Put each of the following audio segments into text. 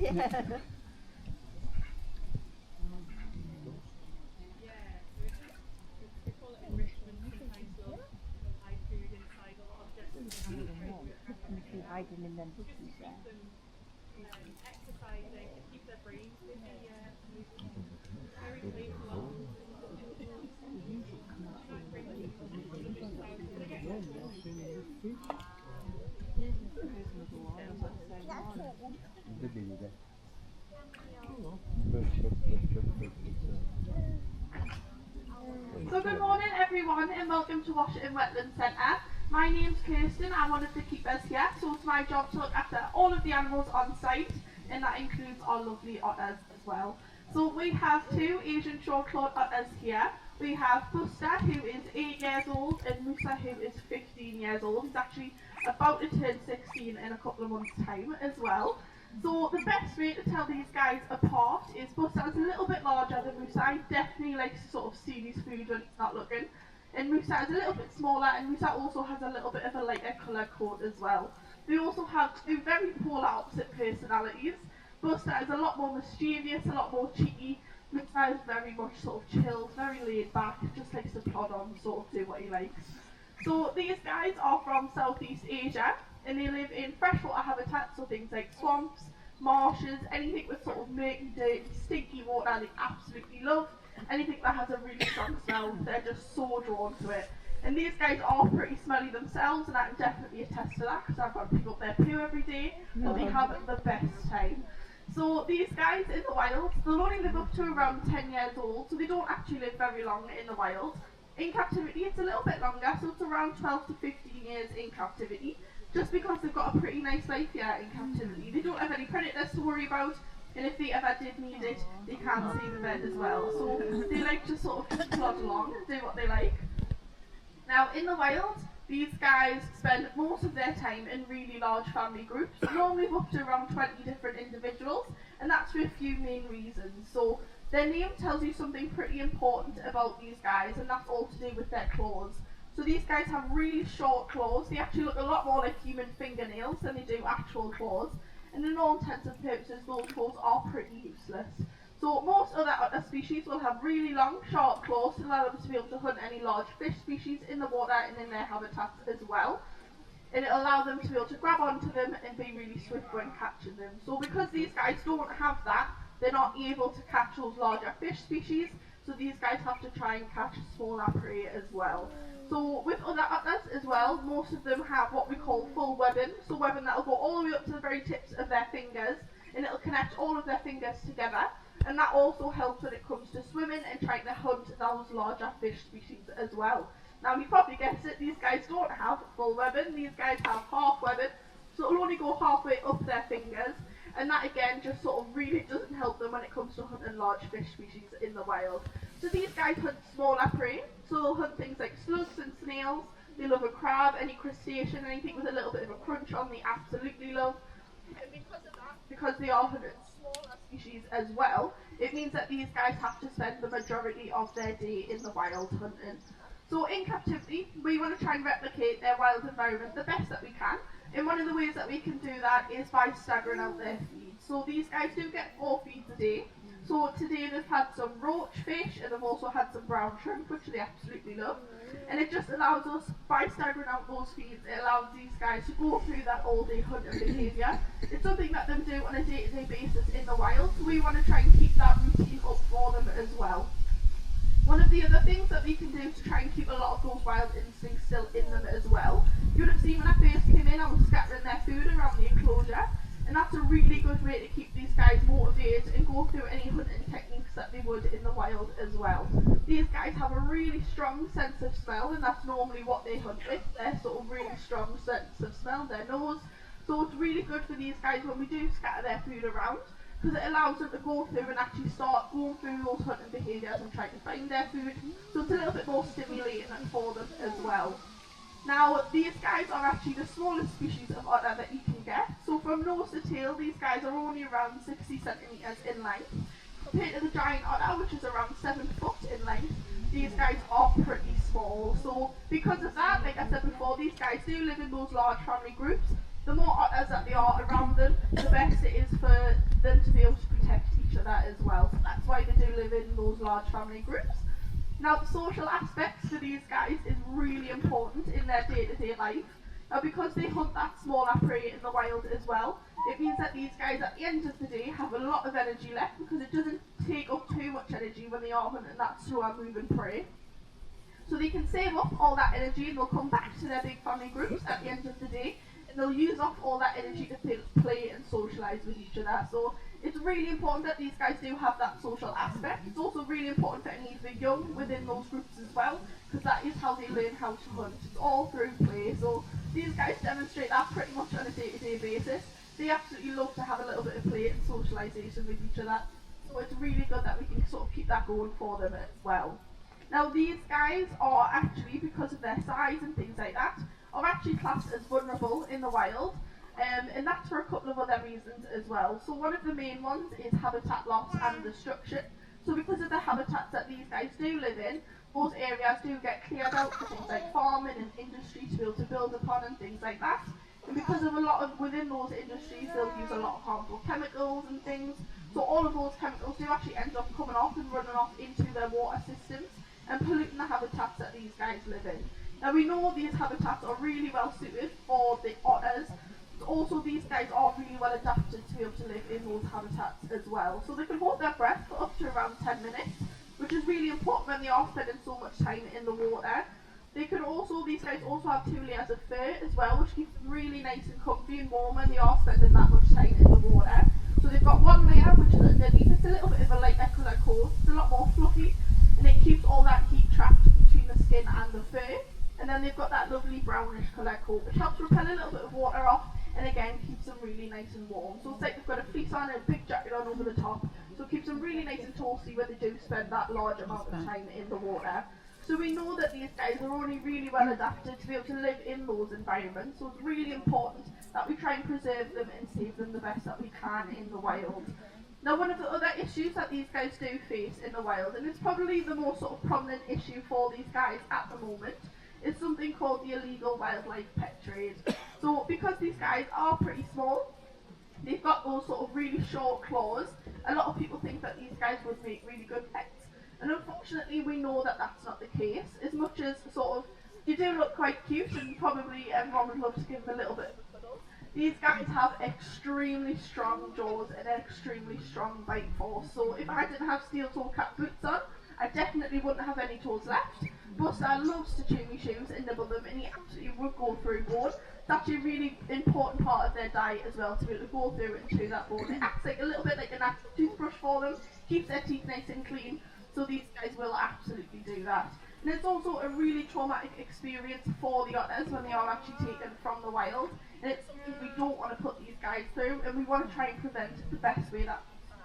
Hiding in them bushes there. Exercising to keep their brains busy, very playful. So good morning everyone and welcome to Washington Wetland Centre. My name's Kirsten, I'm one of the keepers here, so it's my job to look after all of the animals on site, and that includes our lovely otters as well. So we have two Asian short-clawed otters here. We have Buster, who is 8 years old, and Musa, who is 15 years old. He's actually about to turn 16 in a couple of months' time as well. So the best way to tell these guys apart is Buster is a little bit larger than Musa. He definitely likes to sort of see his food when he's not looking. And Musa is a little bit smaller, and Musa also has a little bit of a lighter colour coat as well. They also have two very polar opposite personalities. Buster is a lot more mischievous, a lot more cheeky. Musa is very much sort of chilled, very laid back, just likes to plod on, sort of do what he likes. So these guys are from Southeast Asia, and they live in freshwater habitats, so things like swamps, marshes, anything with sort of murky, dirty, stinky water they absolutely love. Anything that has a really strong smell, they're just so drawn to it. And these guys are pretty smelly themselves, and I can definitely attest to that because I've got to pick up their poo every day, but they have the best time. So these guys in the wild, they'll only live up to around 10 years old, so they don't actually live very long in the wild. In captivity it's a little bit longer, so it's around 12 to 15 years in captivity, just because they've got a pretty nice life here in captivity. They don't have any predators to worry about, and if they ever did need it, they can stay in bed as well. So they like to sort of plod along and do what they like. Now in the wild, these guys spend most of their time in really large family groups, normally up to around 20 different individuals, and that's for a few main reasons. So their name tells you something pretty important about these guys, and that's all to do with their claws. So these guys have really short claws. They actually look a lot more like human fingernails than they do actual claws. And in all intents and purposes, those claws are pretty useless. So most other otter species will have really long, sharp claws to allow them to be able to hunt any large fish species in the water and in their habitats as well. And it'll allow them to be able to grab onto them and be really swift when catching them. So because these guys don't have that, they're not able to catch those larger fish species, so these guys have to try and catch smaller prey as well. So with other otters as well, most of them have what we call full webbing, so webbing that will go all the way up to the very tips of their fingers, and it'll connect all of their fingers together, and that also helps when it comes to swimming and trying to hunt those larger fish species as well. Now you probably guessed it, these guys don't have full webbing, these guys have half webbing, so it'll only go halfway up their fingers, and that again just sort of really doesn't help them when it comes to hunting large fish species in the wild. So these guys hunt smaller prey, so they'll hunt things like slugs and snails. They love a crab, any crustacean, anything with a little bit of a crunch on they absolutely love. And because of that, because they are hunting smaller species as well, it means that these guys have to spend the majority of their day in the wild hunting. So in captivity, we want to try and replicate their wild environment the best that we can. And one of the ways that we can do that is by staggering out their feeds. So these guys do get 4 feeds a day. So today they've had some roach fish, and they've also had some brown shrimp, which they absolutely love. And it just allows us, by staggering out those feeds, it allows these guys to go through that all-day hunting behaviour. It's something that they do on a day-to-day basis in the wild, so we want to try and keep that routine up for them as well. One of the other things that we can do to try and keep a lot of those wild instincts still in them as well, you would have seen when I first came in, I was scattering their food around the enclosure, and that's a really good way to keep these guys motivated and go through any hunting techniques that they would in the wild as well. These guys have a really strong sense of smell, and that's normally what they hunt with, their sort of really strong sense of smell, their nose. So it's really good for these guys when we do scatter their food around, because it allows them to go through and actually start going through those hunting behaviours and trying to find their food, so it's a little bit more stimulating for them as well. Now these guys are actually the smallest species of otter that you can get, so from nose to tail these guys are only around 60 centimetres in length. Compared to the giant otter, which is around 7 foot in length, these guys are pretty small. So because of that, like I said before, these guys do live in those large family groups. The more otters that there are around them, the best it is for them to be able to protect each other as well. So that's why they do live in those large family groups. Now, the social aspects for these guys is really important in their day-to-day life. Now, because they hunt that smaller prey in the wild as well, it means that these guys at the end of the day have a lot of energy left, because it doesn't take up too much energy when they are hunting that slower moving prey. So they can save up all that energy and they'll come back to their big family groups at the end of the day, and they'll use up all that energy to play and socialise with each other. So it's really important that these guys do have that social aspect. It's also really important for any of the young within those groups as well, because that is how they learn how to hunt. It's all through play. So these guys demonstrate that pretty much on a day-to-day basis. They absolutely love to have a little bit of play and socialisation with each other. So it's really good that we can sort of keep that going for them as well. Now, these guys are actually, because of their size and things like that, are actually classed as vulnerable in the wild, and that's for a couple of other reasons as well. So one of the main ones is habitat loss and destruction. So because of the habitats that these guys do live in, those areas do get cleared out for things like farming and industry to be able to build upon and things like that. And because of a lot of, within those industries, they'll use a lot of harmful chemicals and things. So all of those chemicals do actually end up coming off and running off into their water systems and polluting the habitats that these guys live in. Now, we know these habitats are really well suited for the otters. Also, these guys are really well adapted to be able to live in those habitats as well. So they can hold their breath for up to around 10 minutes, which is really important when they are spending so much time in the water. They can also, these guys also have 2 layers of fur as well, which keeps them really nice and comfy and warm when they are spending that much time in the water. So they've got one layer which is underneath. It's a little bit of a lighter colour coat. It's a lot more fluffy, and it keeps all that heat trapped between the skin and the fur. And then they've got that lovely brownish colour coat, which helps repel a little bit of water off, and again keeps them really nice and warm. So it's like they've got a fleece on and a big jacket on over the top, so it keeps them really nice and toasty when they do spend that large amount of time in the water. So we know that these guys are only really well adapted to be able to live in those environments, so it's really important that we try and preserve them and save them the best that we can in the wild. Now, one of the other issues that these guys do face in the wild, and it's probably the most sort of prominent issue for these guys at the moment, is something called the illegal wildlife pet trade. So because these guys are pretty small, they've got those sort of really short claws, a lot of people think that these guys would make really good pets. And unfortunately, we know that that's not the case. As much as sort of, you do look quite cute and probably everyone would love to give them a little bit of a cuddle, these guys have extremely strong jaws and an extremely strong bite force. So if I didn't have steel toe cap boots on, I definitely wouldn't have any toes left. Buster loves to chew my shoes and nibble them, and he absolutely would go through bone. It's actually a really important part of their diet as well, to be able to go through and chew that bone. It acts like a little bit like a natural toothbrush for them, keeps their teeth nice and clean, so these guys will absolutely do that. And it's also a really traumatic experience for the otters when they are actually taken from the wild, and it's something we don't want to put these guys through, and we want to try and prevent it the best way that we can.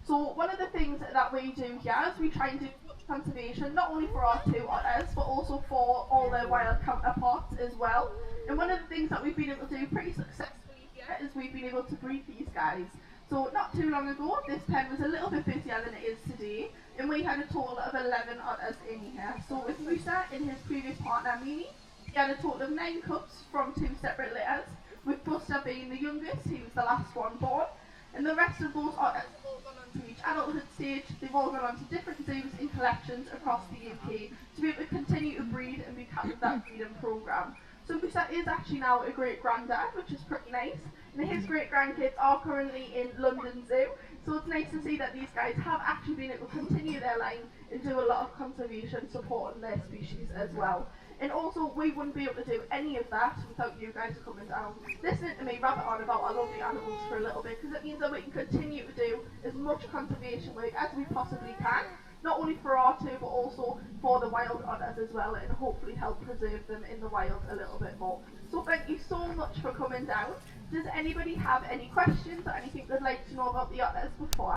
So one of the things that we do here is we try and do conservation, not only for our 2 otters, but also for all their wild counterparts as well. And one of the things that we've been able to do pretty successfully here is we've been able to breed these guys. So not too long ago, this pen was a little bit busier than it is today, and we had a total of 11 otters in here. So with Musa and his previous partner Mimi, he had a total of 9 cubs from 2 separate litters, with Buster being the youngest. He was the last one born, and the rest of those otters have all gone on to each adulthood stage. They've all gone on to different zoos and collections across the UK to be able to continue to breed and be part of that breeding programme. So Musa is actually now a great granddad, which is pretty nice, and his great grandkids are currently in London Zoo, so it's nice to see that these guys have actually been able to continue their line and do a lot of conservation supporting their species as well. And also, we wouldn't be able to do any of that without you guys coming down, listening to me rabbit on about our lovely animals for a little bit, because it means that we can continue to do as much conservation work as we possibly can, not only for our 2, but also for the wild otters as well, and hopefully help preserve them in the wild a little bit more. So thank you so much for coming down. Does anybody have any questions or anything they'd like to know about the otters before?